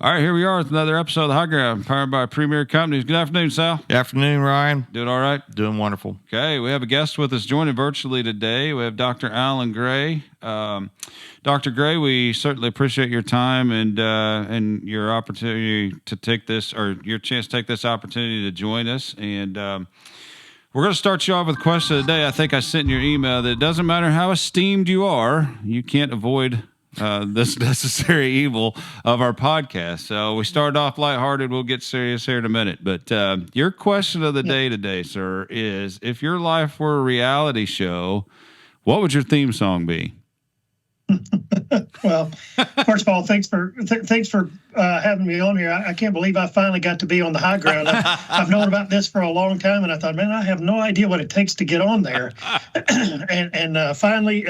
All right, here we are with another episode of The High Ground, powered by Premier Companies. Good afternoon, Sal. Good afternoon, Ryan. Doing all right? Doing wonderful. Okay, we have a guest with us joining virtually today. We have Dr. Alan Gray. Dr. Gray, we certainly appreciate your time and your opportunity to take this, or your chance to take this opportunity to join us. And we're going to start you off with a question of the day. I think I sent in your email that it doesn't matter how esteemed you are, you can't avoid this necessary evil of our podcast. So we started off lighthearted. We'll get serious here in a minute. But your question of the day today, sir, is if your life were a reality show, what would your theme song be? Well, first of all, thanks for having me on here. I can't believe I finally got to be on the high ground. I've known about this for a long time, and I thought, man, I have no idea what it takes to get on there. and finally,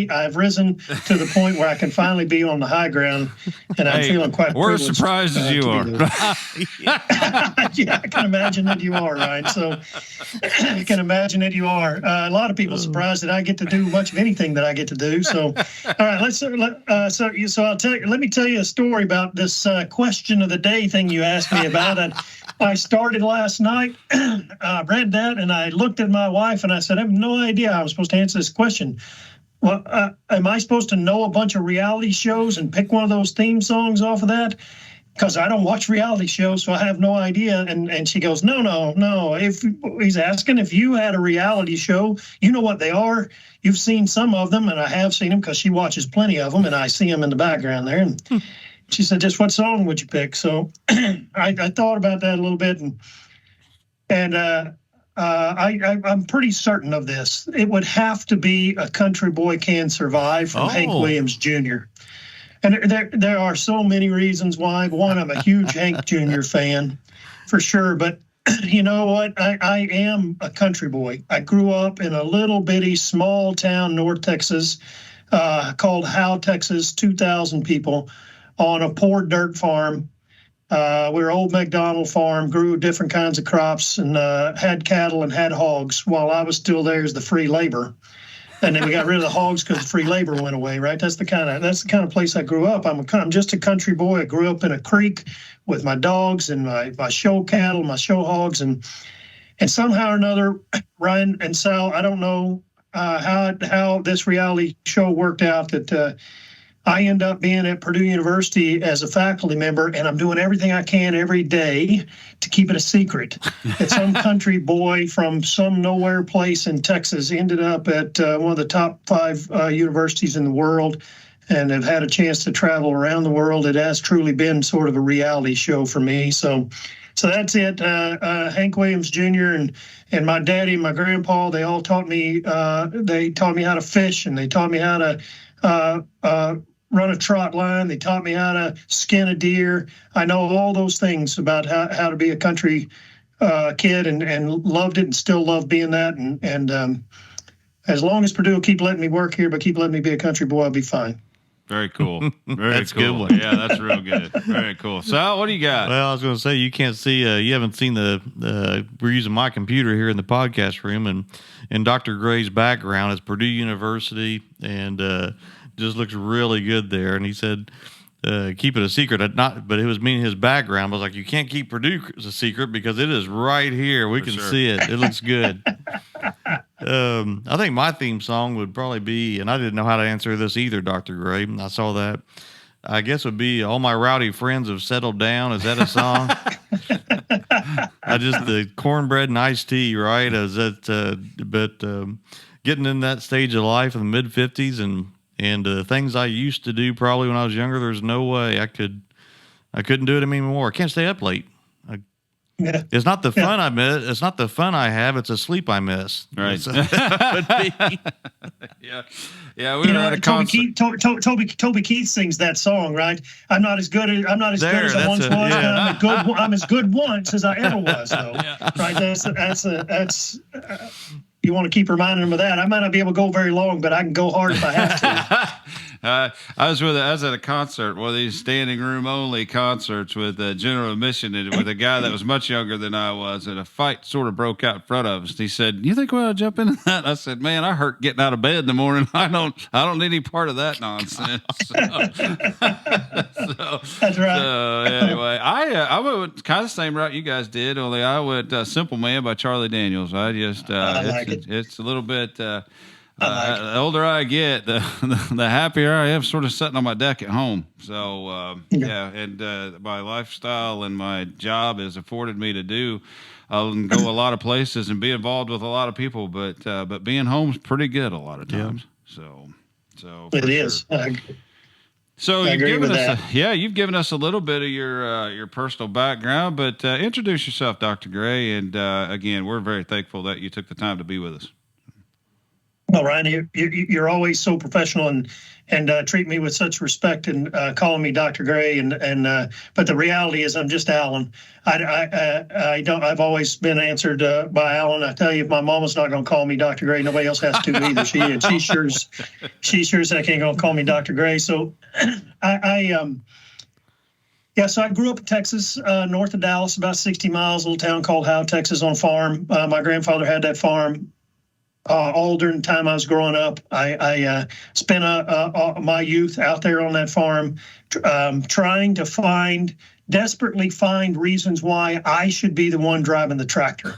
I've risen to the point where I can finally be on the high ground, and I'm feeling quite. We're as surprised as you are. Yeah, I can imagine that you are, Ryan. So I can imagine that you are. A lot of people are surprised that I get to do much of anything that I get to do. So. All right, let me tell you a story about this question of the day thing you asked me about. And I started last night, read that, and I looked at my wife and I said, I have no idea how I'm supposed to answer this question. Well, am I supposed to know a bunch of reality shows and pick one of those theme songs off of that? Because I don't watch reality shows, so I have no idea. And she goes, no. If he's asking if you had a reality show, you know what they are. You've seen some of them, and I have seen them because she watches plenty of them, and I see them in the background there. And she said, just what song would you pick? So I thought about that a little bit, and I'm pretty certain of this. It would have to be A Country Boy Can Survive from Hank Williams Jr. And there are so many reasons why. One, I'm a huge Hank Jr. fan, for sure. But you know what? I am a country boy. I grew up in a little bitty small town, North Texas, called Howe, Texas, 2,000 people on a poor dirt farm. We were old McDonald farm, grew different kinds of crops, and had cattle and had hogs while I was still there as the free labor. And then we got rid of the hogs because free labor went away, right? That's the kind of place I grew up. I'm just a country boy. I grew up in a creek with my dogs and my show cattle, my show hogs, and somehow or another, Ryan and Sal, I don't know how this reality show worked out that I end up being at Purdue University as a faculty member, and I'm doing everything I can every day to keep it a secret. That some country boy from some nowhere place in Texas ended up at one of the top 5 universities in the world and have had a chance to travel around the world. It has truly been sort of a reality show for me. So that's it. Hank Williams Jr. and my daddy and my grandpa, they all taught me. They taught me how to fish, and they taught me how to run a trot line. They taught me how to skin a deer. I know all those things about how to be a country kid and loved it and still love being that. And as long as Purdue will keep letting me work here, but keep letting me be a country boy, I'll be fine. Very cool. That's cool. A good one. Yeah, that's real good. Very cool. So, what do you got? Well, I was going to say, you can't see, you haven't seen we're using my computer here in the podcast room, and Dr. Gray's background is Purdue University, and just looks really good there. And he said, keep it a secret. But it was meaning his background. I was like, you can't keep Purdue as a secret because it is right here. We can see it. It looks good. I think my theme song would probably be, and I didn't know how to answer this either, Dr. Gray. I saw that. I guess it would be All My Rowdy Friends Have Settled Down. Is that a song? The cornbread and iced tea, right? Getting in that stage of life in the mid-50s and things I used to do probably when I was younger, there's no way I couldn't do it anymore. I can't stay up late. It's not the fun I miss. It's not the fun I have. It's the sleep I miss. Right. Yeah. We were at a concert. Toby Keith sings that song, right? I'm not as good as I once was. Yeah. I'm as good once as I ever was, though. Yeah. Right. That's. You want to keep reminding him of that. I might not be able to go very long, but I can go hard if I have to. I was at a concert, one of these standing room only concerts with general admission, and with a guy that was much younger than I was, and a fight sort of broke out in front of us. He said, "You think we ought to jump into that?" I said, "Man, I hurt getting out of bed in the morning. I don't need any part of that nonsense." That's right. So anyway, I went kind of the same route you guys did, only I went "Simple Man" by Charlie Daniels. I just I like it's a little bit. The it. older I get, the happier I am sort of sitting on my deck at home. So, and my lifestyle and my job has afforded me to do and go a lot of places and be involved with a lot of people, but being home's pretty good a lot of times. So It is. So I you've agree given with us, that. you've given us a little bit of your personal background, but introduce yourself, Dr. Gray, and again, we're very thankful that you took the time to be with us. Well, Ryan, you're always so professional and treat me with such respect and calling me Dr. Gray but the reality is I'm just Alan. I've always been answered by Alan. I tell you, if my mama's not going to call me Dr. Gray, nobody else has to either. She sure as heck ain't going to call me Dr. Gray. So so I grew up in Texas, north of Dallas, about 60 miles, a little town called Howe, Texas, on a farm. My grandfather had that farm. All during the time I was growing up, I spent my youth out there on that farm, trying to desperately find reasons why I should be the one driving the tractor.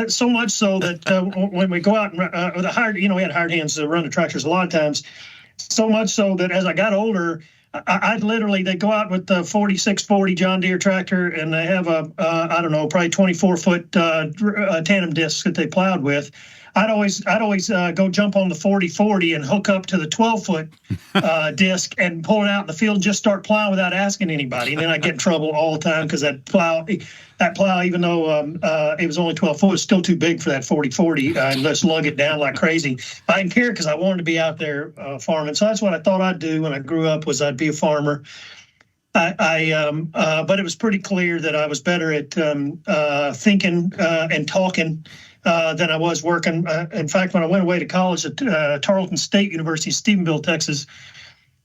So much so that when we go out and we had hired hands to run the tractors a lot of times. So much so that as I got older, they go out with the 4640 John Deere tractor, and they have probably 24-foot tandem discs that they plowed with. I'd always go jump on the 4040 and hook up to the 12-foot disc and pull it out in the field and just start plowing without asking anybody. And then I get in trouble all the time because that plow, even though it was only 12 foot, was still too big for that 4040 and just lug it down like crazy. I didn't care because I wanted to be out there farming. So that's what I thought I'd do when I grew up, was I'd be a farmer. But it was pretty clear that I was better at thinking and talking than I was working. In fact, when I went away to college at Tarleton State University, Stephenville, Texas,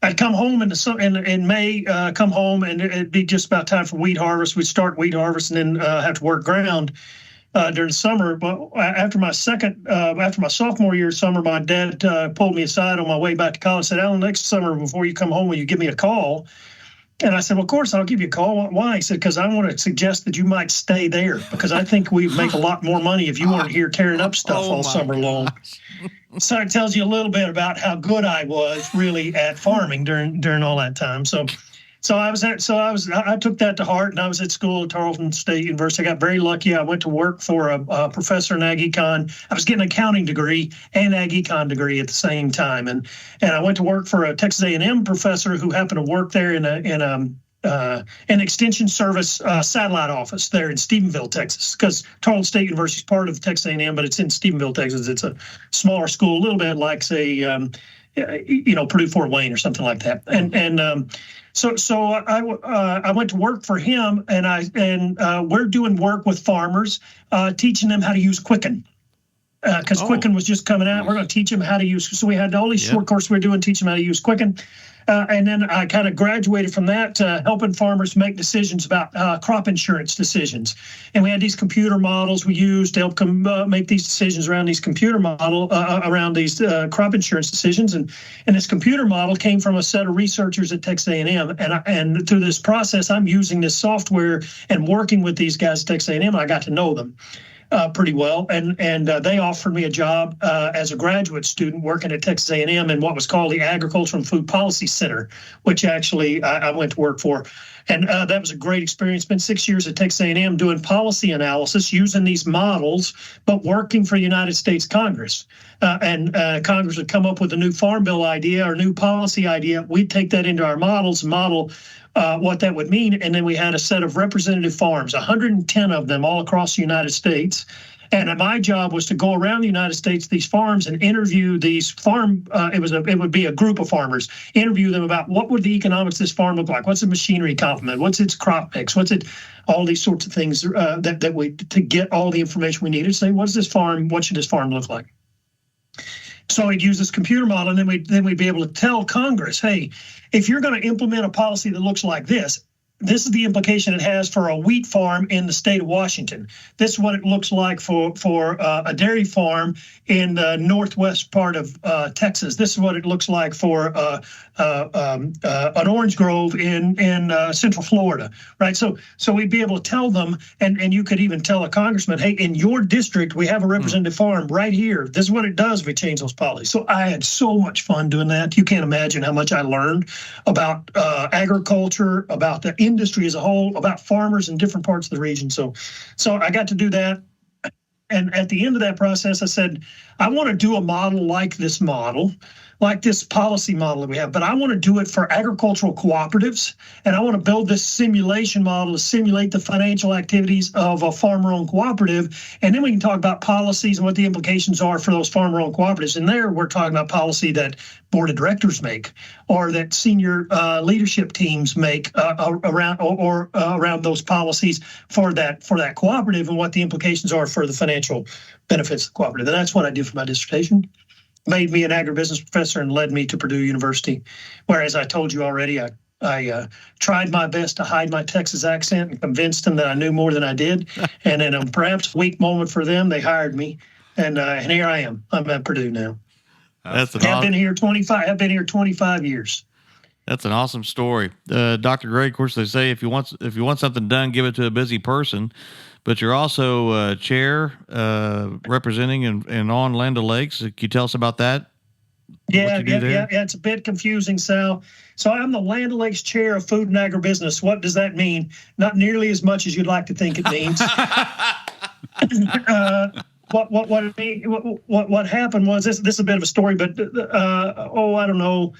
I'd come home in May, come home, and it'd be just about time for wheat harvest. We'd start wheat harvest and then have to work ground during the summer. But after my sophomore year of summer, my dad pulled me aside on my way back to college and said, "Alan, next summer before you come home, will you give me a call?" And I said, "Well, of course, I'll give you a call." "Why?" He said, "Because I want to suggest that you might stay there, because I think we'd make a lot more money if you weren't here tearing up stuff all summer long." So it tells you a little bit about how good I was really at farming during all that time. So I took that to heart, and I was at school at Tarleton State University. I got very lucky. I went to work for a professor in ag econ. I was getting an accounting degree and ag econ degree at the same time, and I went to work for a Texas A&M professor who happened to work there in an extension service satellite office there in Stephenville, Texas, because Tarleton State University is part of Texas A&M, but it's in Stephenville, Texas. It's a smaller school, a little bit like, say, Purdue Fort Wayne or something like that. So I went to work for him, and we're doing work with farmers, teaching them how to use Quicken. Because Quicken was just coming out. We're going to teach them how to use. So we had all these short courses we were doing, teaching them how to use Quicken. And then I kind of graduated from that to helping farmers make decisions about crop insurance decisions. And we had these computer models we used to help them make these decisions around these around these crop insurance decisions. And this computer model came from a set of researchers at Texas A&M. And through this process, I'm using this software and working with these guys at Texas A&M. And I got to know them pretty well, and they offered me a job as a graduate student working at Texas A&M in what was called the Agriculture and Food Policy Center, which actually I went to work for. And that was a great experience. Spent 6 years at Texas A&M doing policy analysis using these models, but working for the United States Congress. And Congress would come up with a new farm bill idea or new policy idea. We'd take that into our models, model what that would mean. And then we had a set of representative farms, 110 of them all across the United States. And my job was to go around the United States, these farms, and interview these it would be a group of farmers, interview them about what would the economics of this farm look like? What's the machinery complement? What's its crop mix? All these sorts of things to get all the information we needed to say, what should this farm look like? So we'd use this computer model, and then we'd be able to tell Congress, hey, if you're going to implement a policy that looks like this is the implication it has for a wheat farm in the state of Washington. This is what it looks like for a dairy farm in the northwest part of Texas. This is what it looks like for an orange grove in central Florida, right? So we'd be able to tell them, and you could even tell a congressman, hey, in your district, we have a representative farm right here. This is what it does if we change those policies. So I had so much fun doing that. You can't imagine how much I learned about agriculture, about the industry as a whole, about farmers in different parts of the region. So I got to do that. And at the end of that process, I said, I want to do a model like this policy model that we have, but I want to do it for agricultural cooperatives. And I want to build this simulation model to simulate the financial activities of a farmer-owned cooperative. And then we can talk about policies and what the implications are for those farmer-owned cooperatives. And there we're talking about policy that board of directors make, or that senior leadership teams make around those policies for that cooperative, and what the implications are for the financial benefits of the cooperative. And that's what I did for my dissertation. Made me an agribusiness professor and led me to Purdue University, where, as I told you already, I tried my best to hide my Texas accent and convinced them that I knew more than I did. And in a perhaps weak moment for them, they hired me, and here I am. I'm at Purdue now. I've been here 25 years. That's an awesome story, Dr. Gray. Of course, they say if you want something done, give it to a busy person. But you're also chair representing and on Land O'Lakes. Can you tell us about that? Yeah. It's a bit confusing, Sal. So I'm the Land O'Lakes chair of Food and Agribusiness. What does that mean? Not nearly as much as you'd like to think it means. What happened was this is a bit of a story, but I don't know,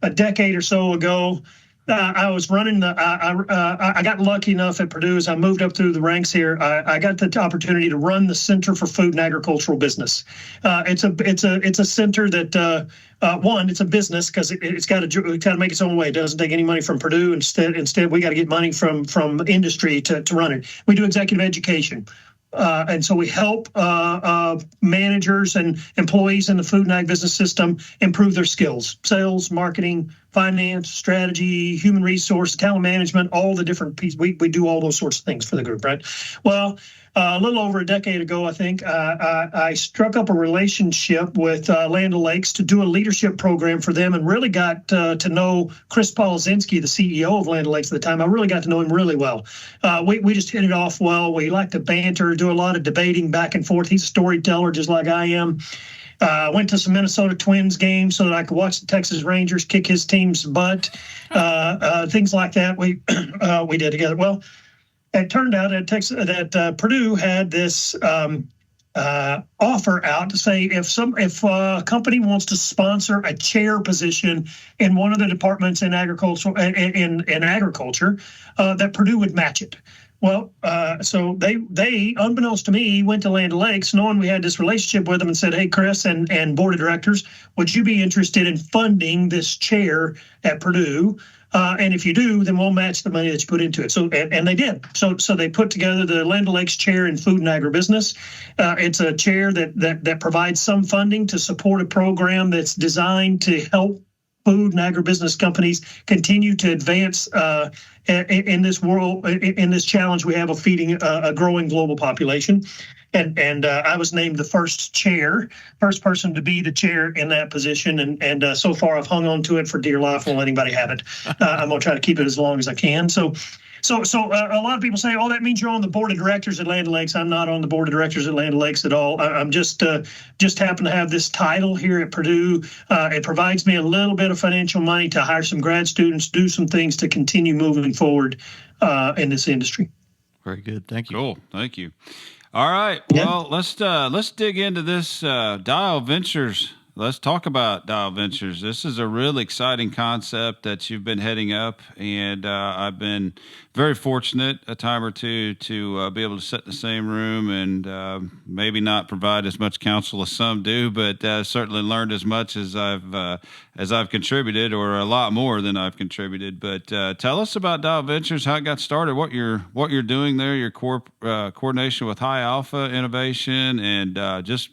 a decade or so ago, I was running I got lucky enough at Purdue as I moved up through the ranks here. I got the opportunity to run the Center for Food and Agricultural Business. It's a center that it's a business because it's got to make its own way. It doesn't take any money from Purdue. Instead, we got to get money from industry to run it. We do executive education. And so we help managers and employees in the food and ag business system improve their skills: sales, marketing, finance, strategy, human resource, talent management, all the different pieces. We do all those sorts of things for the group, right? Well, a little over a decade ago, I think, I struck up a relationship with Land O'Lakes to do a leadership program for them, and really got to know Chris Polizinski, the CEO of Land O'Lakes at the time. I really got to know him really well. We just hit it off well. We like to banter, do a lot of debating back and forth. He's a storyteller just like I am. Went to some Minnesota Twins games so that I could watch the Texas Rangers kick his team's butt. Things like that we did together. Well, it turned out that Purdue had this offer out to say if a company wants to sponsor a chair position in one of the departments in agriculture, that Purdue would match it. Well, so they, unbeknownst to me, went to Land O'Lakes, knowing we had this relationship with them, and said, "Hey, Chris and board of directors, would you be interested in funding this chair at Purdue? And if you do, then we'll match the money that you put into it." So, and they did. So they put together the Land O'Lakes chair in Food and Agribusiness. It's a chair that provides some funding to support a program that's designed to help food and agribusiness companies continue to advance in this world, in this challenge we have of feeding a growing global population. And I was named the first person to be the chair in that position. And so far I've hung on to it for dear life. Won't let anybody have it. I'm going to try to keep it as long as I can. So a lot of people say, "Oh, that means you're on the board of directors at Land O'Lakes." I'm not on the board of directors at Land O'Lakes at all. I'm just happen to have this title here at Purdue. It provides me a little bit of financial money to hire some grad students, do some things to continue moving forward in this industry. Very good. Thank you. Cool. Thank you. All right. Well, let's dig into this Dial Ventures. Let's talk about Dial Ventures. This is a really exciting concept that you've been heading up, and I've been very fortunate a time or two to be able to sit in the same room and maybe not provide as much counsel as some do, but certainly learned as much as I've contributed, or a lot more than I've contributed. But tell us about Dial Ventures, how it got started, what you're doing there, your coordination with High Alpha Innovation, and just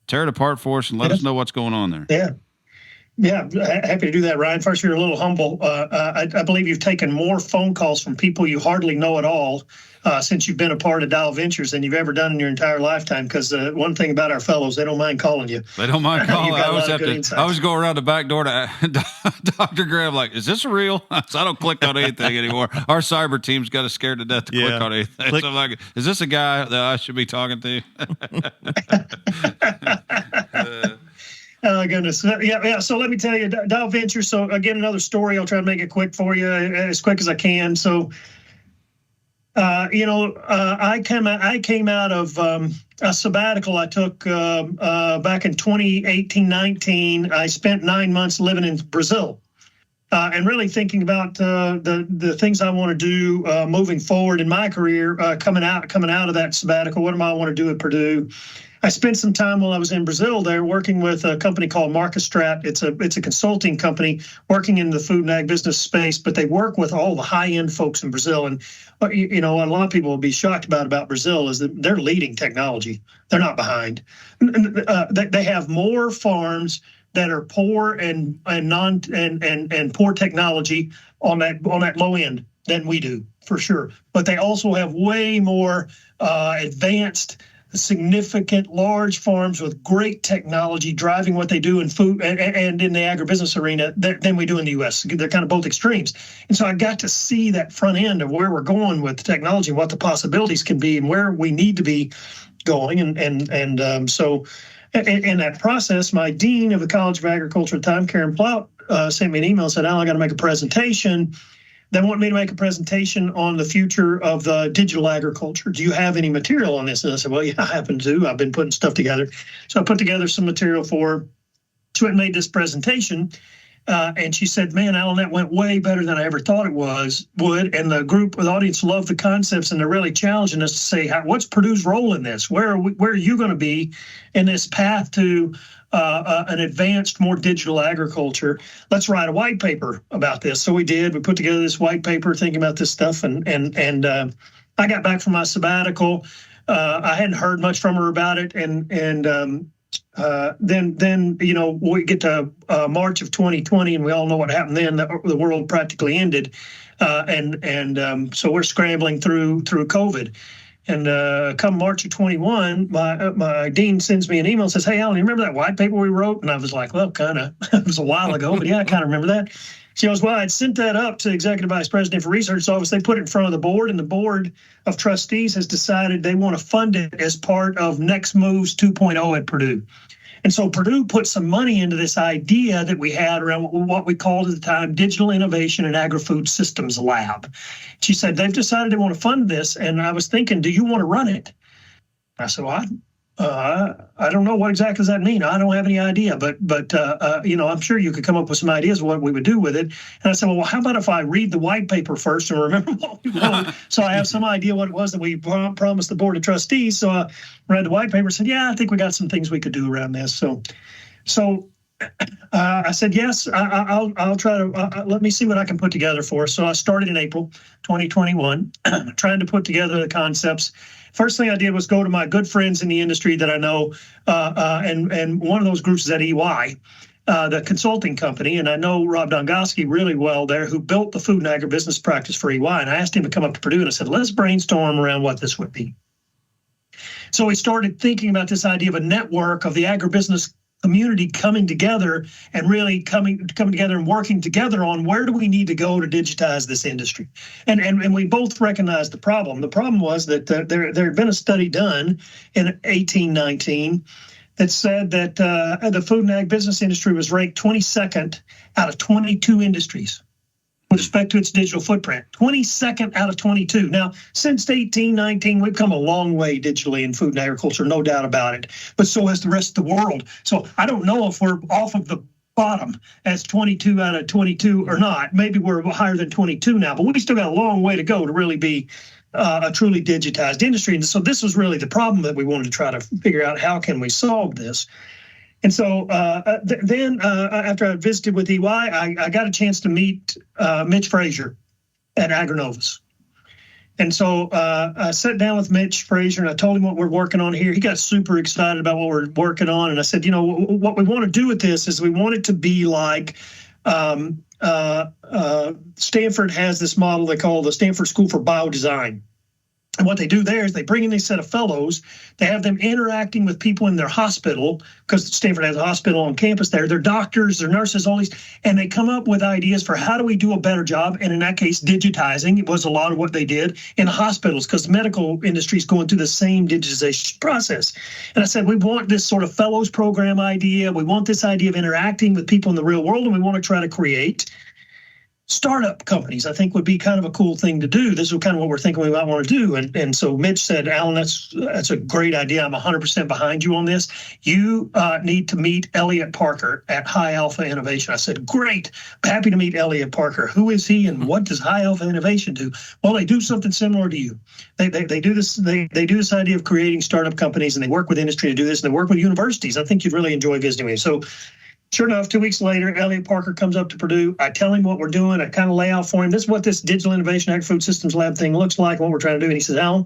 tear it apart for us and let us know what's going on there. Yeah. Yeah, happy to do that, Ryan. First, you're a little humble. I believe you've taken more phone calls from people you hardly know at all since you've been a part of Dial Ventures than you've ever done in your entire lifetime. Because one thing about our fellows, they don't mind calling you. They don't mind calling. I always go around the back door to Dr. Graham, like, is this real? So I don't click on anything anymore. Our cyber team's got us scared to death to click on anything. So I'm like, is this a guy that I should be talking to? Oh, goodness. Yeah. So let me tell you, Dial Ventures. So again, another story. I'll try to make it quick for you, as quick as I can. So, I came out of a sabbatical I took back in 2018-19. I spent 9 months living in Brazil and really thinking about the things I want to do moving forward in my career, coming out of that sabbatical. What do I want to do at Purdue? I spent some time while I was in Brazil there working with a company called Markastrat. It's a consulting company working in the food and ag business space, but they work with all the high-end folks in Brazil. And, what a lot of people will be shocked about Brazil is that they're leading technology. They're not behind. They have more farms that are poor and poor technology on that low end than we do, for sure. But they also have way more advanced, significant large farms with great technology driving what they do in food and in the agribusiness arena than we do in the U.S. They're kind of both extremes. And so I got to see that front end of where we're going with the technology, what the possibilities can be and where we need to be going. So in that process, my dean of the College of Agriculture at the time, Karen Plout, sent me an email and said, Al, I got to make a presentation. They want me to make a presentation on the future of the digital agriculture. Do you have any material on this? And I said, well, yeah, I happen to. I've been putting stuff together. So I put together some material for her. So I made this presentation. And she said, man, Alan, that went way better than I ever thought it would. And the audience loved the concepts, and they're really challenging us to say, what's Purdue's role in this? Where are you going to be in this path to an advanced, more digital agriculture? Let's write a white paper about this. So we did. We put together this white paper thinking about this stuff. And I got back from my sabbatical. I hadn't heard much from her about it. Then we get to March of 2020, and we all know what happened then. The world practically ended. So we're scrambling through COVID. And come March of 21, my dean sends me an email and says, hey, Alan, you remember that white paper we wrote? And I was like, well, kind of. It was a while ago, but yeah, I kind of remember that. She goes, well, I'd sent that up to Executive Vice President for Research Office. They put it in front of the board, and the board of trustees has decided they want to fund it as part of Next Moves 2.0 at Purdue. And so Purdue put some money into this idea that we had around what we called at the time Digital Innovation and Agri-Food Systems Lab. She said, they've decided they want to fund this. And I was thinking, do you want to run it? I said, well, I don't know. What exactly does that mean? I don't have any idea, but I'm sure you could come up with some ideas of what we would do with it. And I said, well, how about if I read the white paper first and remember what we wrote, so I have some idea what it was that we promised the board of trustees. So I read the white paper and said, yeah, I think we got some things we could do around this. So I said, yes, I'll try to, let me see what I can put together for us. So I started in April 2021, trying to put together the concepts. First thing I did was go to my good friends in the industry that I know, and one of those groups is at EY, the consulting company, and I know Rob Dongoski really well there, who built the food and agribusiness practice for EY, and I asked him to come up to Purdue, and I said, let's brainstorm around what this would be. So we started thinking about this idea of a network of the agribusiness community coming together and really coming together and working together on where do we need to go to digitize this industry. And we both recognized the problem. The problem was that there had been a study done in 1819 that said that the food and ag business industry was ranked 22nd out of 22 industries with respect to its digital footprint. 22nd out of 22. Now, since 1819, we've come a long way digitally in food and agriculture, no doubt about it. But so has the rest of the world. So I don't know if we're off of the bottom as 22 out of 22 or not. Maybe we're higher than 22 now, but we still got a long way to go to really be a truly digitized industry. And so this was really the problem that we wanted to try to figure out, how can we solve this? And so then after I visited with EY, I got a chance to meet Mitch Frazier at AgriNovus. And so I sat down with Mitch Frazier and I told him what we're working on here. He got super excited about what we're working on. And I said, what we want to do with this is we want it to be like Stanford has this model they call the Stanford School for Biodesign. And what they do there is they bring in these set of fellows. They have them interacting with people in their hospital, because Stanford has a hospital on campus there. They're doctors, they're nurses, all these, and they come up with ideas for how do we do a better job. And in that case, digitizing was a lot of what they did in hospitals, because the medical industry is going through the same digitization process. And I said, we want this sort of fellows program idea. We want this idea of interacting with people in the real world, and we want to try to create startup companies. I think would be kind of a cool thing to do. This is kind of what we're thinking we might want to do. And so Mitch said, Alan, that's a great idea. I'm 100% behind you on this. You need to meet Elliot Parker at High Alpha Innovation. I said, great. Happy to meet Elliot Parker. Who is he and what does High Alpha Innovation do? Well, they do something similar to you. They do this. They do this idea of creating startup companies, and they work with industry to do this, and they work with universities. I think you'd really enjoy visiting me. So sure enough, 2 weeks later, Elliot Parker comes up to Purdue. I tell him what we're doing. I kind of lay out for him, this is what this Digital Innovation Agri-Food Systems Lab thing looks like, what we're trying to do. And he says, Alan,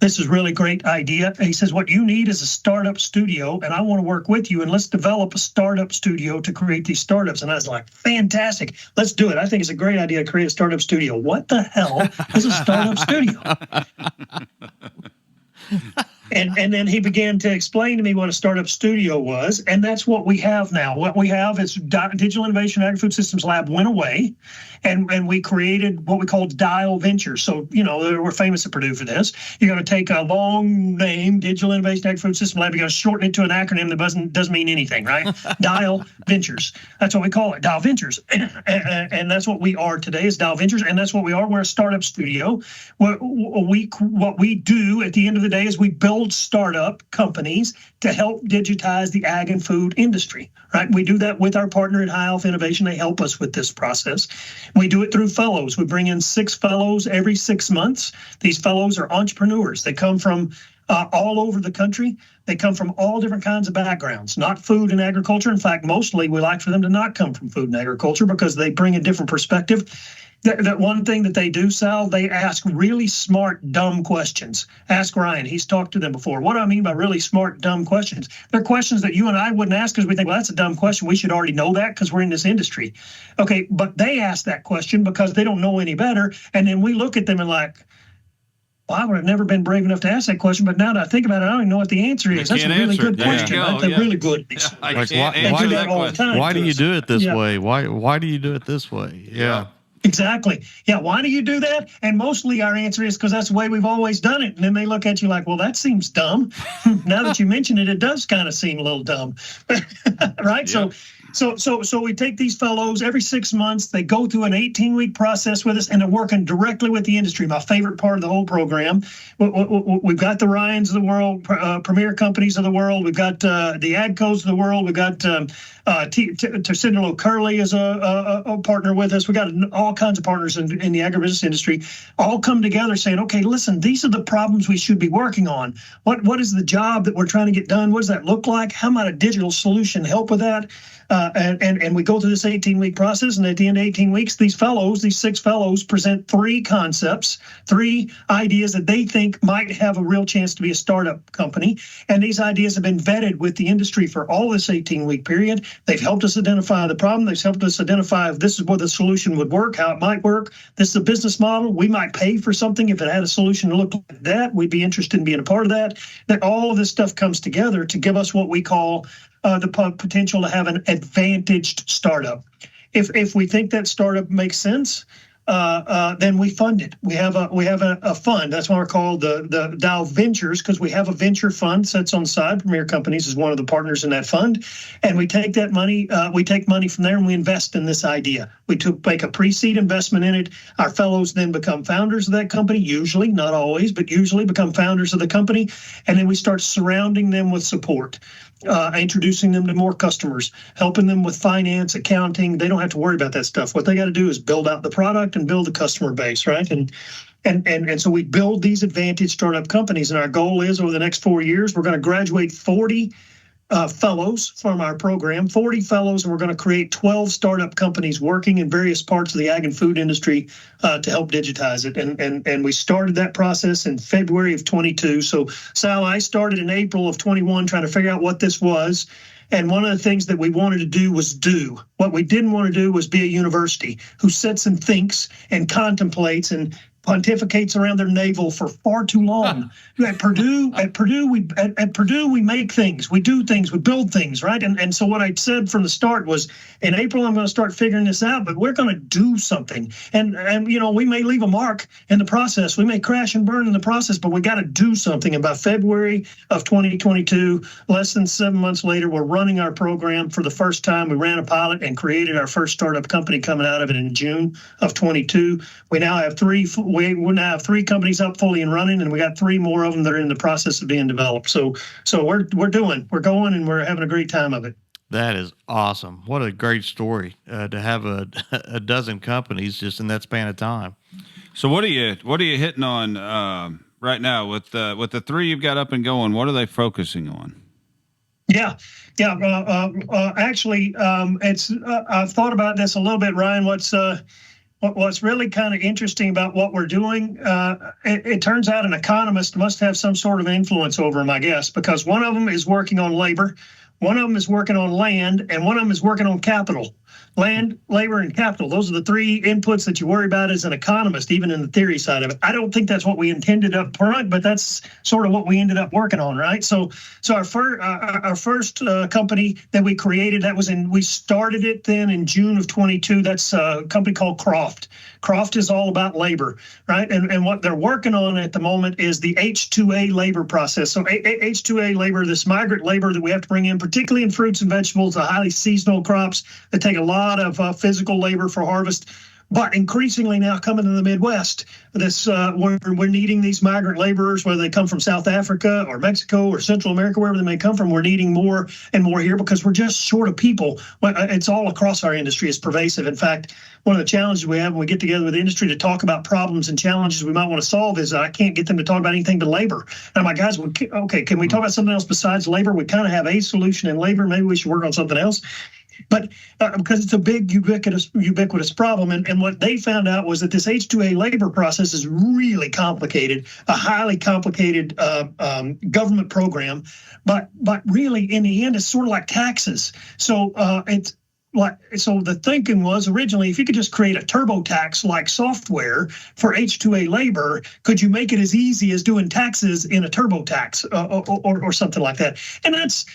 this is really great idea. And he says, what you need is a startup studio, and I want to work with you, and let's develop a startup studio to create these startups. And I was like, fantastic. Let's do it. I think it's a great idea to create a startup studio. What the hell is a startup studio? And then he began to explain to me what a startup studio was, and that's what we have now. What we have is Digital Innovation Agri-Food Systems Lab went away, and we created what we called Dial Ventures. So, we're famous at Purdue for this. You're going to take a long name, Digital Innovation Agri-Food Systems Lab, you're going to shorten it to an acronym that doesn't mean anything, right? Dial Ventures. That's what we call it, Dial Ventures. And that's what we are today is Dial Ventures, and that's what we are. We're a startup studio. What we do at the end of the day is we build startup companies to help digitize the ag and food industry, right? We do that with our partner at High Alpha Innovation. They help us with this process. We do it through fellows. We bring in 6 fellows every 6 months. These fellows are entrepreneurs. They come from all over the country. They come from all different kinds of backgrounds, not food and agriculture. In fact, mostly we like for them to not come from food and agriculture because they bring a different perspective. That one thing that they do, Sal, they ask really smart, dumb questions. Ask Ryan. He's talked to them before. What do I mean by really smart, dumb questions? They're questions that you and I wouldn't ask because we think, well, that's a dumb question. We should already know that because we're in this industry. Okay, but they ask that question because they don't know any better. And then we look at them and like, well, I would have never been brave enough to ask that question, but now that I think about it, I don't even know what the answer is. That's a really good question. Right? They're really good at these. I can't answer that question. Why do you do it this way? Why do you do it this way? Yeah. Exactly. Yeah. Why do you do that? And mostly our answer is because that's the way we've always done it. And then they look at you like, well, that seems dumb. Now that you mention it, it does kind of seem a little dumb. Right. Yep. So we take these fellows every 6 months. They go through an 18-week process with us, and they're working directly with the industry. My favorite part of the whole program. We've got the Ryans of the world, premier companies of the world. We've got the AGCOs of the world. We've got Tercindolo Curley as a partner with us. We got all kinds of partners in the agribusiness industry, all come together saying, okay, listen, these are the problems we should be working on. What is the job that we're trying to get done? What does that look like? How might a digital solution help with that? And we go through this 18-week process, and at the end of 18 weeks, these 6 fellows present 3 concepts, 3 ideas that they think might have a real chance to be a startup company. And these ideas have been vetted with the industry for all this 18-week period. They've helped us identify the problem. They've helped us identify if this is where the solution would work, how it might work. This is a business model. We might pay for something if it had a solution to look like that. We'd be interested in being a part of that. That all of this stuff comes together to give us what we call the potential to have an advantaged startup. If we think that startup makes sense, then we fund it. We have a fund. That's why we're called the Dow Ventures, because we have a venture fund sits on the side. Premier Companies is one of the partners in that fund, and we take that money. We take money from there and we invest in this idea. We make a pre-seed investment in it. Our fellows then become founders of that company. Usually, not always, but usually become founders of the company, and then we start surrounding them with support. Introducing them to more customers, helping them with finance, accounting. They don't have to worry about that stuff. What they got to do is build out the product and build the customer base, right? And so we build these advantage startup companies, and our goal is over the next 4 years, we're going to graduate 40 fellows from our program, 40 fellows, and we're going to create 12 startup companies working in various parts of the ag and food industry to help digitize it. And we started that process in February of 22. So, Sal, I started in April of 21 trying to figure out what this was. And one of the things that we wanted to do was do. What we didn't want to do was be a university who sits and thinks and contemplates and pontificates around their navel for far too long. At Purdue, we make things, we do things, we build things, right? And so what I said from the start was, in April, I'm going to start figuring this out, but we're going to do something. And you know, we may leave a mark in the process, we may crash and burn in the process, but we got to do something. And by February of 2022, less than 7 months later, we're running our program for the first time. We ran a pilot and created our first startup company coming out of it in June of 22. We now have we now have 3 companies up fully and running, and we got 3 more of them that are in the process of being developed. So we're going, and we're having a great time of it. That is awesome. What a great story to have a dozen companies just in that span of time. So what are you hitting on right now with the 3 you've got up and going? What are they focusing on? Actually, it's I've thought about this a little bit, Ryan. What's really kind of interesting about what we're doing, it turns out an economist must have some sort of influence over them, I guess, because one of them is working on labor, one of them is working on land, and one of them is working on capital. Land, labor, and capital. Those are the 3 inputs that you worry about as an economist, even in the theory side of it. I don't think that's what we intended up front, but that's sort of what we ended up working on, right? So our first company that we created, we started it then in June of 22. That's a company called Croft. Croft is all about labor, right? And what they're working on at the moment is the H2A labor process. So H2A labor, this migrant labor that we have to bring in, particularly in fruits and vegetables, the highly seasonal crops that take a lot of physical labor for harvest. But increasingly now coming to the Midwest, we're needing these migrant laborers, whether they come from South Africa or Mexico or Central America, wherever they may come from. We're needing more and more here because we're just short of people. It's all across our industry. It's pervasive. In fact, one of the challenges we have when we get together with the industry to talk about problems and challenges we might want to solve is I can't get them to talk about anything but labor. And I'm like, guys, okay, can we talk about something else besides labor? We kind of have a solution in labor. Maybe we should work on something else. But because it's a big, ubiquitous problem. And what they found out was that this H2A labor process is really complicated, a highly complicated government program. But really, in the end, it's sort of like taxes. So so the thinking was originally, if you could just create a TurboTax like software for H2A labor, could you make it as easy as doing taxes in a TurboTax or something like that? And that's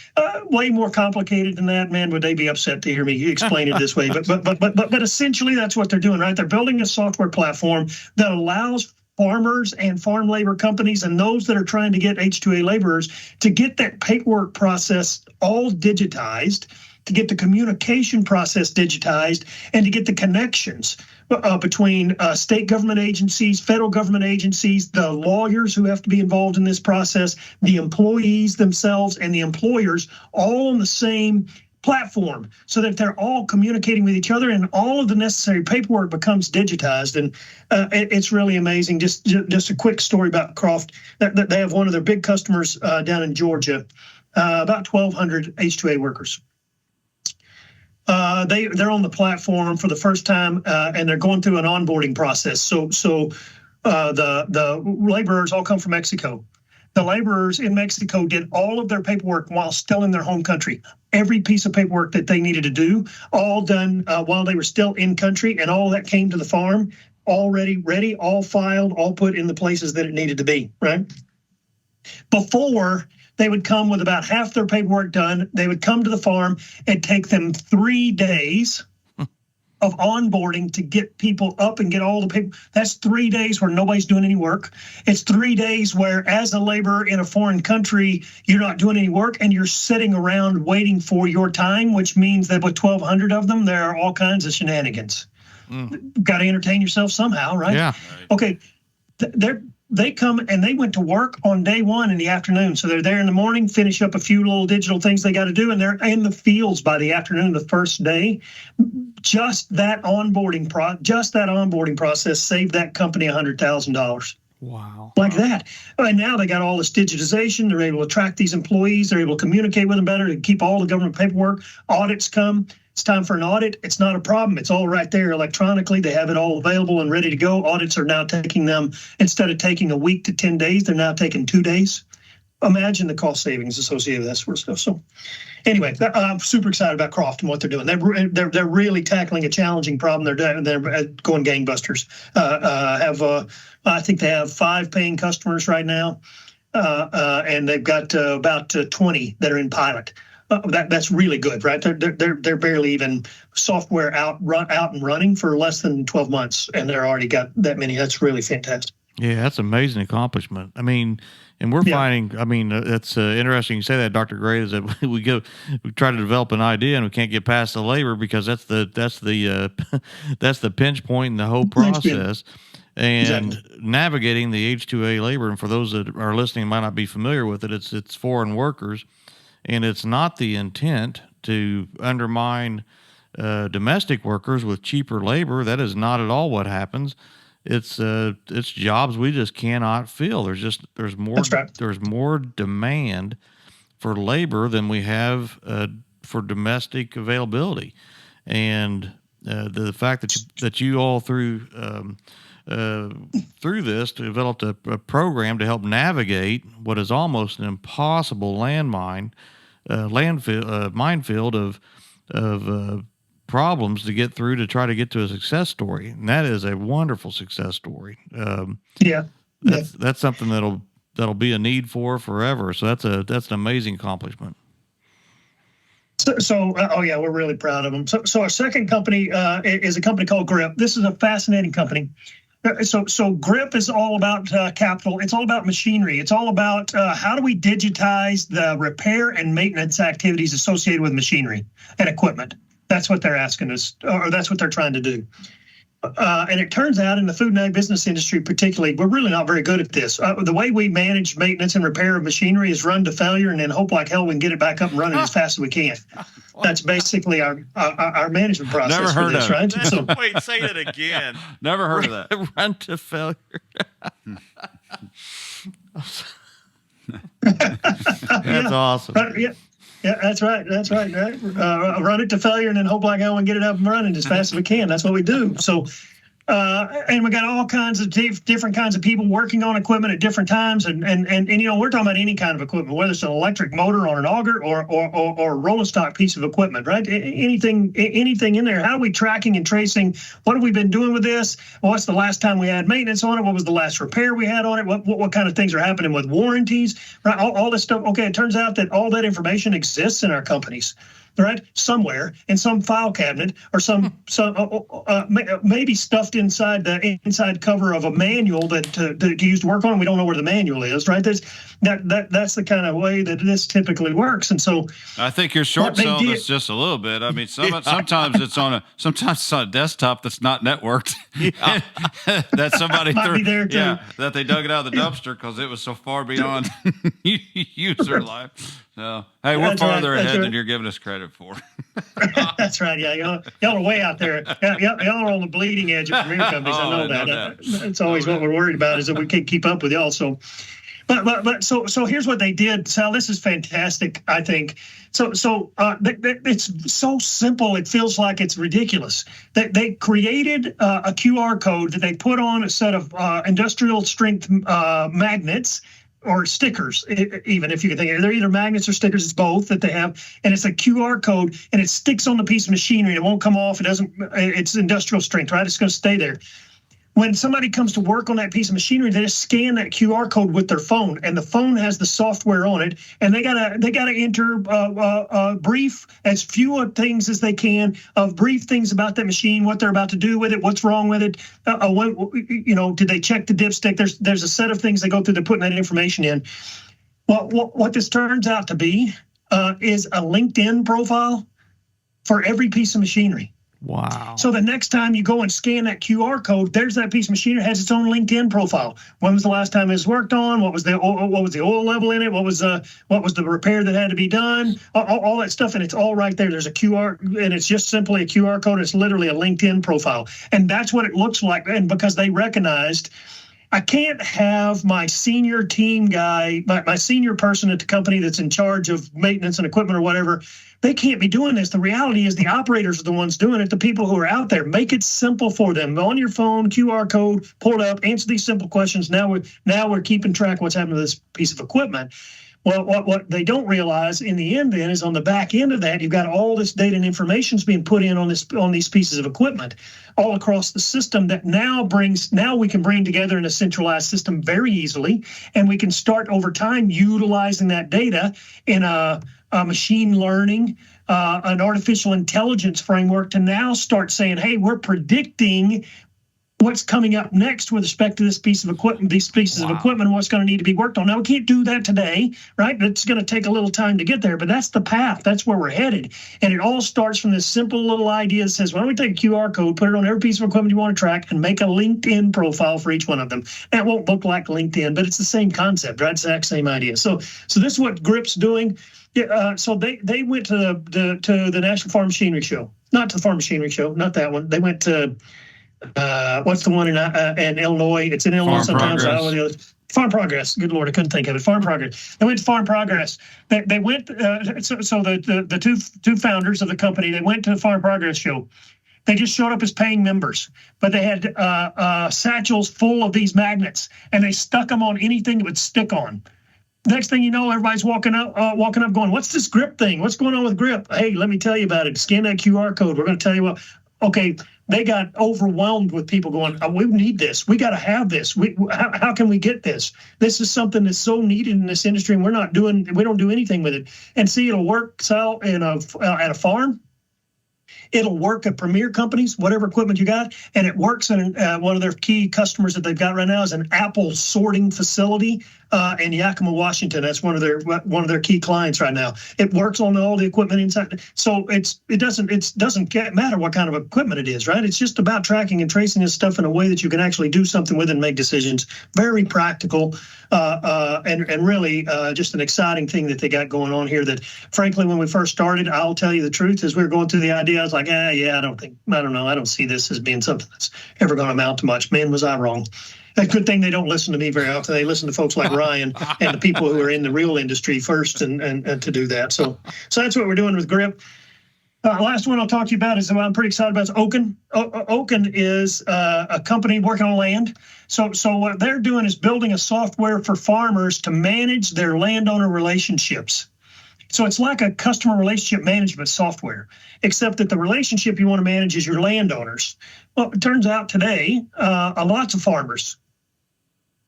way more complicated than that. Man, would they be upset to hear me explain it this way? But essentially, that's what they're doing, right? They're building a software platform that allows farmers and farm labor companies and those that are trying to get H2A laborers to get that paperwork process all digitized, to get the communication process digitized, and to get the connections between state government agencies, federal government agencies, the lawyers who have to be involved in this process, the employees themselves, and the employers all on the same platform so that they're all communicating with each other and all of the necessary paperwork becomes digitized. And it's really amazing. Just a quick story about Croft. They have one of their big customers down in Georgia, about 1,200 H2A workers. They're on the platform for the first time, and they're going through an onboarding process. So the laborers all come from Mexico. The laborers in Mexico did all of their paperwork while still in their home country. Every piece of paperwork that they needed to do, all done while they were still in country, and all that came to the farm already ready, all filed, all put in the places that it needed to be, right? Before, they would come with about half their paperwork done. They would come to the farm and take them 3 days of onboarding to get people up and get all the paper. That's 3 days where nobody's doing any work. It's 3 days where, as a laborer in a foreign country, you're not doing any work and you're sitting around waiting for your time, which means that with 1,200 of them, there are all kinds of shenanigans. Got to entertain yourself somehow, right? Yeah. Okay. They come and they went to work on day one in the afternoon. So they're there in the morning, finish up a few little digital things they got to do, and they're in the fields by the afternoon of the first day. Just that onboarding process saved that company $100,000. Wow. like that. And now they got all this digitization. They're able to track these employees. They're able to communicate with them better and keep all the government paperwork. Audits come. It's time for an audit. It's not a problem. It's all right there electronically. They have it all available and ready to go. Audits are now taking them, instead of taking a week to 10 days, they're now taking 2 days. Imagine the cost savings associated with that sort of stuff. So anyway, I'm super excited about Croft and what they're doing. They're really tackling a challenging problem. They're going gangbusters. I think they have 5 paying customers right now, and they've got about 20 that are in pilot. That's really good, right? They're barely even software out and running for less than 12 months, and they're already got that many. That's really fantastic. Yeah, that's an amazing accomplishment. I mean, and we're finding, I mean, that's interesting you say that, Dr. Gray, is that we try to develop an idea and we can't get past the labor because that's the pinch point in the whole process. And navigating the H-2A labor, and for those that are listening might not be familiar with it, it's foreign workers, and it's not the intent to undermine domestic workers with cheaper labor. That is not at all what happens. It's jobs we just cannot fill. There's more demand for labor than we have for domestic availability, and the fact that you all through this developed a program to help navigate what is almost an impossible minefield of problems to get through to try to get to a success story, and that is a wonderful success story. That's something that'll be a need for forever. So that's an amazing accomplishment. We're really proud of them. So our second company is a company called Grip. This is a fascinating company. So Grip is all about capital. It's all about machinery. It's all about how do we digitize the repair and maintenance activities associated with machinery and equipment. That's what they're asking us, or that's what they're trying to do. And it turns out in the food and agribusiness industry particularly, we're really not very good at this. The way we manage maintenance and repair of machinery is run to failure and then hope like hell we can get it back up and running as fast as we can. That's basically our management process. Never heard for this, of it. right? So, Wait, say it again. Never heard of that. Run to failure. That's awesome. Yeah, that's right. Right. Run it to failure and then hope like hell and get it up and running as fast as we can. That's what we do. So, and we got all kinds of different kinds of people working on equipment at different times. And we're talking about any kind of equipment, whether it's an electric motor on an auger or a rolling stock piece of equipment, right? Anything in there. How are we tracking and tracing? What have we been doing with this? What's the last time we had maintenance on it? What was the last repair we had on it? What kind of things are happening with warranties? Right? All this stuff. Okay, it turns out that all that information exists in our companies, right? Somewhere in some file cabinet or maybe stuffed inside the inside cover of a manual that to use to work on. We don't know where the manual is, right? That's the kind of way that this typically works. And so I think you're short selling this just a little bit. I mean, sometimes it's on a desktop that's not networked. That somebody might be there too. That they dug it out of the dumpster because it was so far beyond user life. So, hey, we're farther ahead than you're giving us credit for. That's right. Yeah, y'all are way out there. Y'all are on the bleeding edge of career companies. I know that. No That's always what we're worried about is that we can't keep up with y'all. So, so here's what they did. Sal, this is fantastic. I think so. It's so simple. It feels like it's ridiculous. They created a QR code that they put on a set of industrial strength magnets. Or stickers, even if you can think of it. They're either magnets or stickers. It's both that they have, and it's a QR code, and it sticks on the piece of machinery. It won't come off. It doesn't. It's industrial strength, right? It's going to stay there. When somebody comes to work on that piece of machinery, they just scan that QR code with their phone, and the phone has the software on it, and they gotta enter brief as few things as they can of brief things about that machine, what they're about to do with it, what's wrong with it, did they check the dipstick? There's a set of things they go through. They're putting that information in. Well, what this turns out to be is a LinkedIn profile for every piece of machinery. Wow. So the next time you go and scan that QR code, there's that piece of machinery. It has its own LinkedIn profile. When was the last time it was worked on? What was the oil level in it? What was the repair that had to be done? All that stuff, and it's all right there. There's a QR, and it's just simply a QR code. It's literally a LinkedIn profile, and that's what it looks like. And because they recognized I can't have my senior team guy, my senior person at the company that's in charge of maintenance and equipment or whatever, they can't be doing this. The reality is the operators are the ones doing it, the people who are out there. Make it simple for them. On your phone, QR code, pull it up, answer these simple questions. Now we're keeping track of what's happening to this piece of equipment. Well, what they don't realize in the end then is on the back end of that, you've got all this data and information being put in on these pieces of equipment all across the system that now we can bring together in a centralized system very easily, and we can start over time utilizing that data in a machine learning, an artificial intelligence framework to now start saying, hey, we're predicting what's coming up next with respect to this piece of equipment, these pieces of equipment, and what's going to need to be worked on. Now, we can't do that today, right? It's going to take a little time to get there, but that's the path. That's where we're headed. And it all starts from this simple little idea that says, why don't we take a QR code, put it on every piece of equipment you want to track, and make a LinkedIn profile for each one of them. That won't look like LinkedIn, but it's the same concept, right? It's the exact same idea. So this is what GRIP's doing. So they went to the National Farm Machinery Show. Not to the Farm Machinery Show, not that one. They went to what's the one in Illinois? It's in Illinois sometimes. Farm Progress. Good Lord, I couldn't think of it. Farm Progress. They went to Farm Progress. They went. So the two founders of the company, they went to the Farm Progress show. They just showed up as paying members, but they had satchels full of these magnets, and they stuck them on anything that would stick on. Next thing you know, everybody's walking up going, what's this GRIP thing? What's going on with GRIP? Hey, let me tell you about it. Scan that QR code. We're going to tell you what. Okay, they got overwhelmed with people going, oh, we need this. We got to have this. How can we get this? This is something that's so needed in this industry, and we don't do anything with it. And see, it'll work, Sal, at a farm. It'll work at premier companies, whatever equipment you got, and it works in one of their key customers that they've got right now is an apple sorting facility in Yakima, Washington. That's one of their key clients right now. It works on all the equipment inside. So it doesn't matter what kind of equipment it is, right? It's just about tracking and tracing this stuff in a way that you can actually do something with and make decisions. Very practical and really just an exciting thing that they got going on here. That frankly, when we first started, I'll tell you the truth, as we were going through the idea, I was like, I don't know. I don't see this as being something that's ever going to amount to much. Man, was I wrong. A good thing they don't listen to me very often. They listen to folks like Ryan and the people who are in the real industry first and to do that. So that's what we're doing with GRIP. Last one I'll talk to you about is what I'm pretty excited about is Oaken. Oaken is a company working on land. So what they're doing is building a software for farmers to manage their landowner relationships. So it's like a customer relationship management software, except that the relationship you want to manage is your landowners. Well, it turns out today, lots of farmers,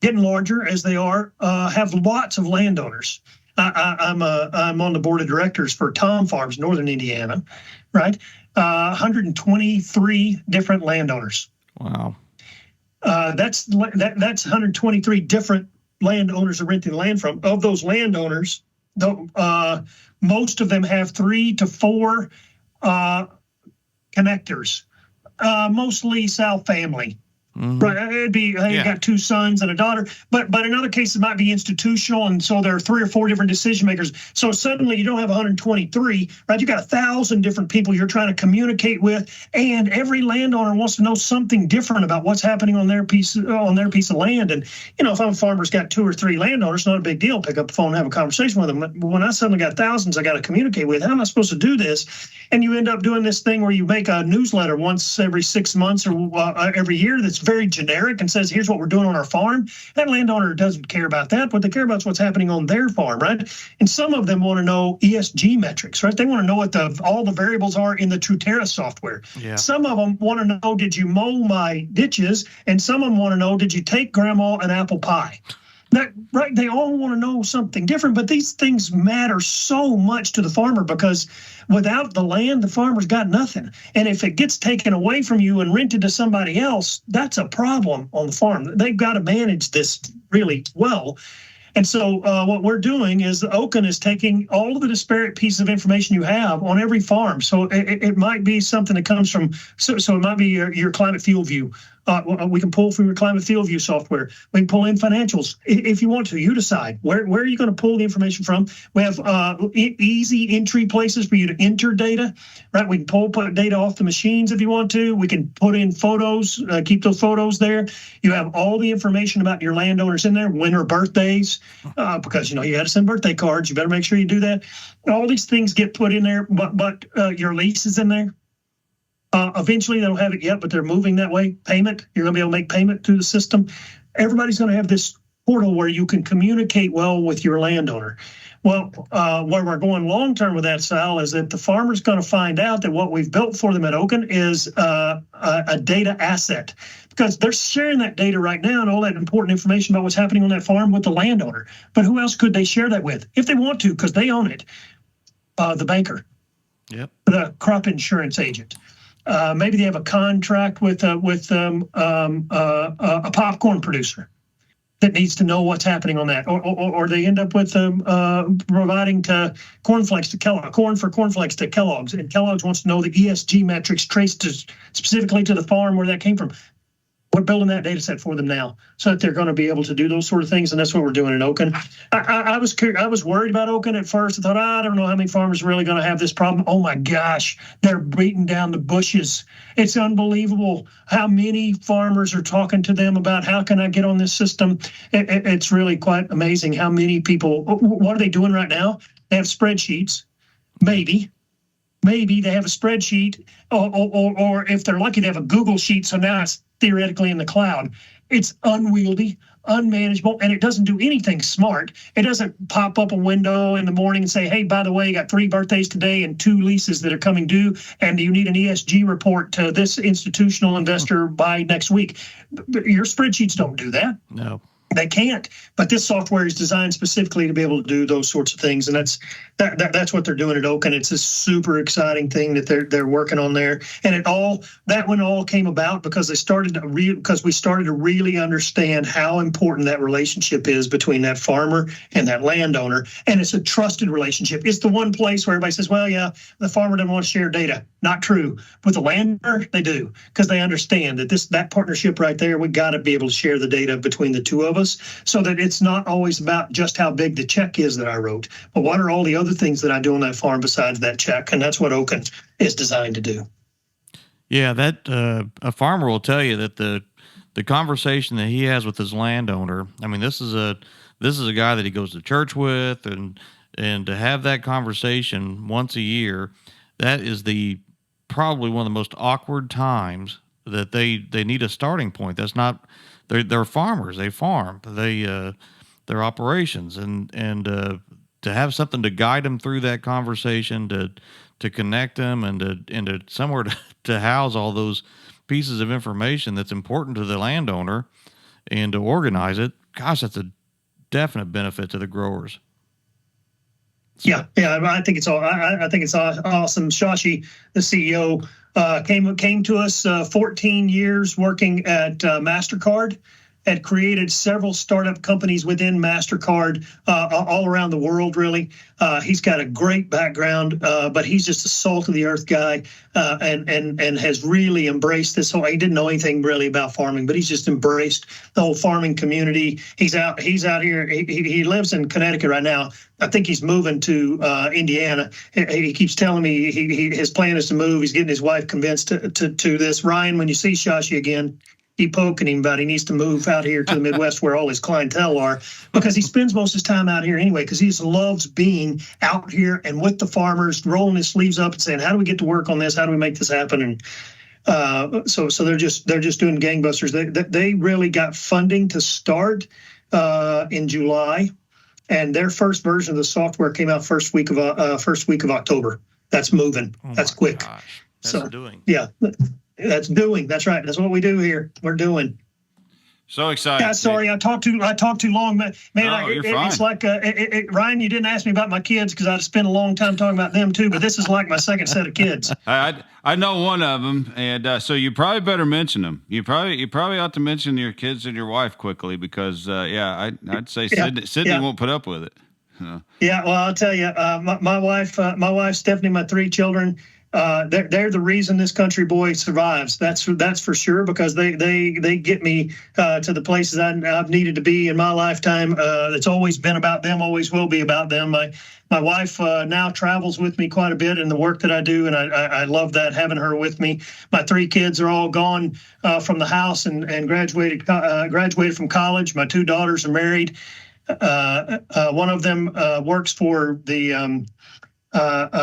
getting larger as they are, have lots of landowners. I'm on the board of directors for Tom Farms, Northern Indiana, right? 123 different landowners. Wow. That's 123 different landowners are renting land from. Of those landowners, most of them have 3 to 4 connectors, mostly South family. Mm-hmm. Right, it'd be you got 2 sons and a daughter, but in other cases it might be institutional, and so there are 3 or 4 different decision makers. So suddenly you don't have 123, right? You got 1,000 different people you're trying to communicate with, and every landowner wants to know something different about what's happening on their piece of land. And if I'm a farmer's got 2 or 3 landowners, not a big deal. Pick up the phone and have a conversation with them. But when I suddenly got thousands, I got to communicate with. How am I supposed to do this? And you end up doing this thing where you make a newsletter once every 6 months or every year that's very generic and says, here's what we're doing on our farm. That landowner doesn't care about that. What they care about is what's happening on their farm, right? And some of them want to know ESG metrics, right? They want to know what all the variables are in the Truterra software. Yeah. Some of them want to know, did you mow my ditches? And some of them want to know, did you take grandma an apple pie? Right? They all want to know something different, but these things matter so much to the farmer because without the land, the farmer's got nothing. And if it gets taken away from you and rented to somebody else, that's a problem on the farm. They've got to manage this really well. And so what we're doing is Oaken is taking all of the disparate pieces of information you have on every farm. So it might be something that comes from, so it might be your climate fuel view We can pull from your climate field view software. We can pull in financials if you want to. You decide where are you going to pull the information from. We have easy entry places for you to enter data, right? We can put data off the machines if you want to. We can put in photos, keep those photos there. You have all the information about your landowners in there, winter birthdays, because you got to send birthday cards. You better make sure you do that. All these things get put in there, but your lease is in there. Eventually, they don't have it yet, but they're moving that way. Payment, you're going to be able to make payment through the system. Everybody's going to have this portal where you can communicate well with your landowner. Well, where we're going long term with that, Sal, is that the farmer's going to find out that what we've built for them at Oaken is a data asset, because they're sharing that data right now and all that important information about what's happening on that farm with the landowner. But who else could they share that with if they want to, because they own it? The banker, the crop insurance agent. Maybe they have a contract with a popcorn producer that needs to know what's happening on that, or they end up with providing cornflakes to Kellogg, cornflakes to Kellogg's, and Kellogg's wants to know the ESG metrics traced specifically to the farm where that came from. We're building that data set for them now so that they're going to be able to do those sort of things, and that's what we're doing in Oaken. I was worried about Oaken at first. I thought, I don't know how many farmers are really going to have this problem. Oh my gosh, they're beating down the bushes. It's unbelievable how many farmers are talking to them about how can I get on this system. It's really quite amazing how many people. What are they doing right now? They have spreadsheets, maybe they have a spreadsheet, or if they're lucky, they have a Google sheet. So now it's theoretically in the cloud. It's unwieldy, unmanageable, and it doesn't do anything smart. It doesn't pop up a window in the morning and say, hey, by the way, you got 3 birthdays today and 2 leases that are coming due, and you need an ESG report to this institutional investor by next week. Your spreadsheets don't do that. No. They can't, but this software is designed specifically to be able to do those sorts of things, and that's what they're doing at Oaken. It's a super exciting thing that they're working on there, and that one all came about because we started to really understand how important that relationship is between that farmer and that landowner, and it's a trusted relationship. It's the one place where everybody says, well, yeah, the farmer doesn't want to share data. Not true. With the landowner, they do, because they understand that partnership right there, we got to be able to share the data between the two of us, so that it's not always about just how big the check is that I wrote, but what are all the other things that I do on that farm besides that check? And that's what Oaken is designed to do. Yeah, that a farmer will tell you that the conversation that he has with his landowner. I mean, this is a guy that he goes to church with, and to have that conversation once a year, that is probably one of the most awkward times that they need a starting point. That's not. They're farmers. They farm. Their operations, and to have something to guide them through that conversation, to connect them, and to somewhere to house all those pieces of information that's important to the landowner, and to organize it. Gosh, that's a definite benefit to the growers. Yeah, I think it's awesome. Shashi, the CEO, came to us 14 years working at MasterCard, had created several startup companies within MasterCard all around the world, really. He's got a great background, but he's just a salt of the earth guy, and has really embraced this whole. He didn't know anything really about farming, but he's just embraced the whole farming community. He's out here. He lives in Connecticut right now. I think he's moving to Indiana. He keeps telling me his plan is to move. He's getting his wife convinced to this. Ryan, when you see Shashi again, keep poking him about he needs to move out here to the Midwest where all his clientele are, because he spends most of his time out here anyway, because he just loves being out here and with the farmers, rolling his sleeves up and saying, how do we get to work on this? How do we make this happen? And so they're just doing gangbusters. They really got funding to start in July, and their first version of the software came out first week of October. That's moving. That's quick. Gosh. That's doing. Yeah. That's doing. That's right. That's what we do here. We're doing. So excited. Yeah, sorry, I talked too long, man. You're fine. It's like Ryan. You didn't ask me about my kids because I'd spent a long time talking about them too. But this is like my second set of kids. I know one of them, and so you probably better mention them. You probably ought to mention your kids and your wife quickly, because I'd say Sydney won't put up with it. Yeah, well, I'll tell you, my wife Stephanie, my 3 children. they're the reason this country boy survives. That's for sure, because they get me to the places I've needed to be in my lifetime. It's always been about them, always will be about them. My wife now travels with me quite a bit in the work that I do, and I love that, having her with me. My 3 kids are all gone from the house and graduated from college. My 2 daughters are married. One of them works for the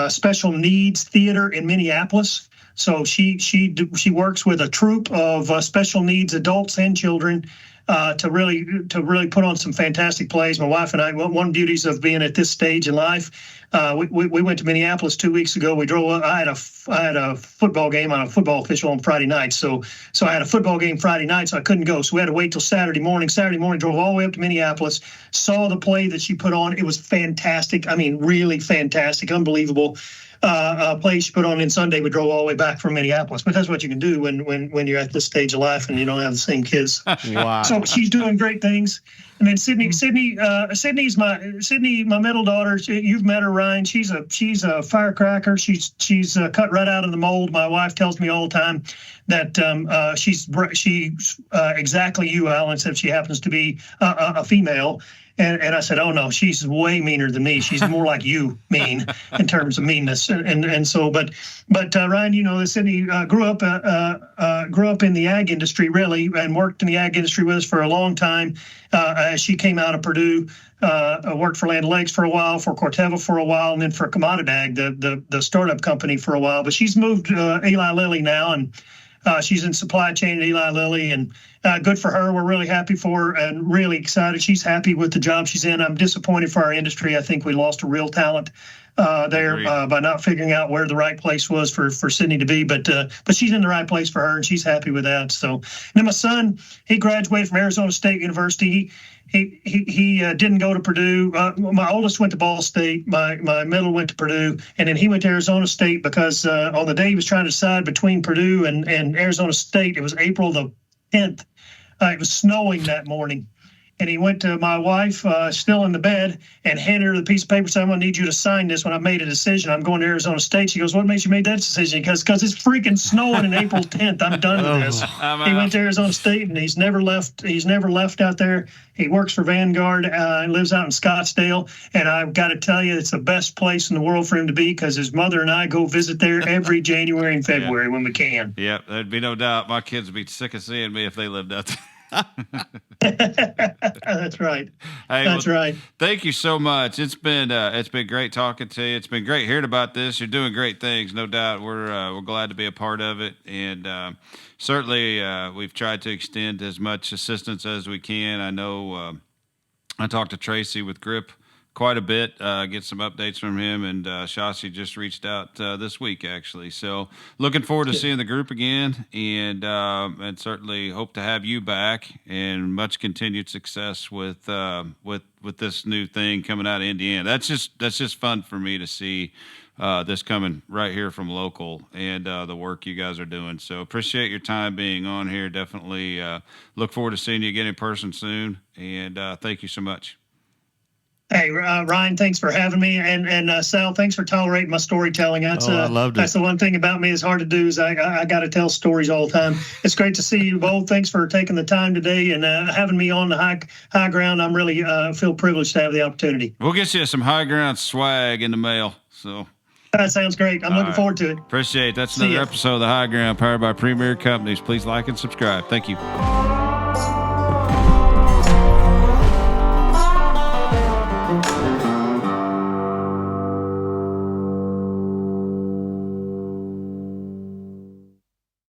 special needs theater in Minneapolis. So she works with a troupe of special needs adults and children to really put on some fantastic plays. My wife and I, one beauties of being at this stage in life, we went to Minneapolis 2 weeks ago. We drove. I had a football game on a football official on Friday night. So I had a football game Friday night, so I couldn't go. So we had to wait till Saturday morning. Saturday morning, drove all the way up to Minneapolis, saw the play that she put on. It was fantastic. I mean, really fantastic, unbelievable. Play she put on in Sunday. We drove all the way back from Minneapolis, but that's what you can do when you're at this stage of life and you don't have the same kids. Wow. So she's doing great things. And then Sydney, my middle daughter. You've met her, Ryan. She's a firecracker. She's cut right out of the mold. My wife tells me all the time that she's exactly you, Alan, except she happens to be a female. And I said, oh no, she's way meaner than me. She's more like you mean in terms of meanness. And so, but Ryan, you know, Sydney grew up in the ag industry, really, and worked in the ag industry with us for a long time. She came out of Purdue, worked for Land O'Lakes for a while, for Corteva for a while, and then for Commoditag, the startup company, for a while. But she's moved Eli Lilly now, and she's in supply chain at Eli Lilly, and good for her. We're really happy for her and really excited. She's happy with the job she's in. I'm disappointed for our industry. I think we lost a real talent there by not figuring out where the right place was for Sydney to be. But she's in the right place for her, and she's happy with that. So, and then my son, he graduated from Arizona State University. He didn't go to Purdue. My oldest went to Ball State. My middle went to Purdue, and then he went to Arizona State because on the day he was trying to decide between Purdue and Arizona State, it was April the 10th. It was snowing that morning. And he went to my wife, still in the bed, and handed her the piece of paper, saying, I'm going to need you to sign this when I've made a decision. I'm going to Arizona State. She goes, what makes you make that decision? Because it's freaking snowing on April 10th. I'm done with this. He went to Arizona State, and he's never left out there. He works for Vanguard, lives out in Scottsdale. And I've got to tell you, it's the best place in the world for him to be, because his mother and I go visit there every January and February when we can. Yep, there'd be no doubt. My kids would be sick of seeing me if they lived out there. That's right. Hey, That's right. Thank you so much. It's been great talking to you. It's been great hearing about this. You're doing great things, no doubt. We're glad to be a part of it, and certainly we've tried to extend as much assistance as we can. I know I talked to Tracy with Grip quite a bit, get some updates from him, and Shasi just reached out this week, actually. So looking forward to seeing the group again, and certainly hope to have you back, and much continued success with this new thing coming out of Indiana. That's just fun for me to see this coming right here from local, and the work you guys are doing. So appreciate your time being on here. Definitely look forward to seeing you again in person soon, and thank you so much. Hey, Ryan, thanks for having me. And Sal, thanks for tolerating my storytelling. I loved it. That's the one thing about me is hard to do is I got to tell stories all the time. It's great to see you both. Thanks for taking the time today and having me on the high ground. I'm really feel privileged to have the opportunity. We'll get you some high ground swag in the mail. So that sounds great. I'm looking forward to it. Appreciate it. That's another episode of The High Ground, powered by Premier Companies. Please like and subscribe. Thank you.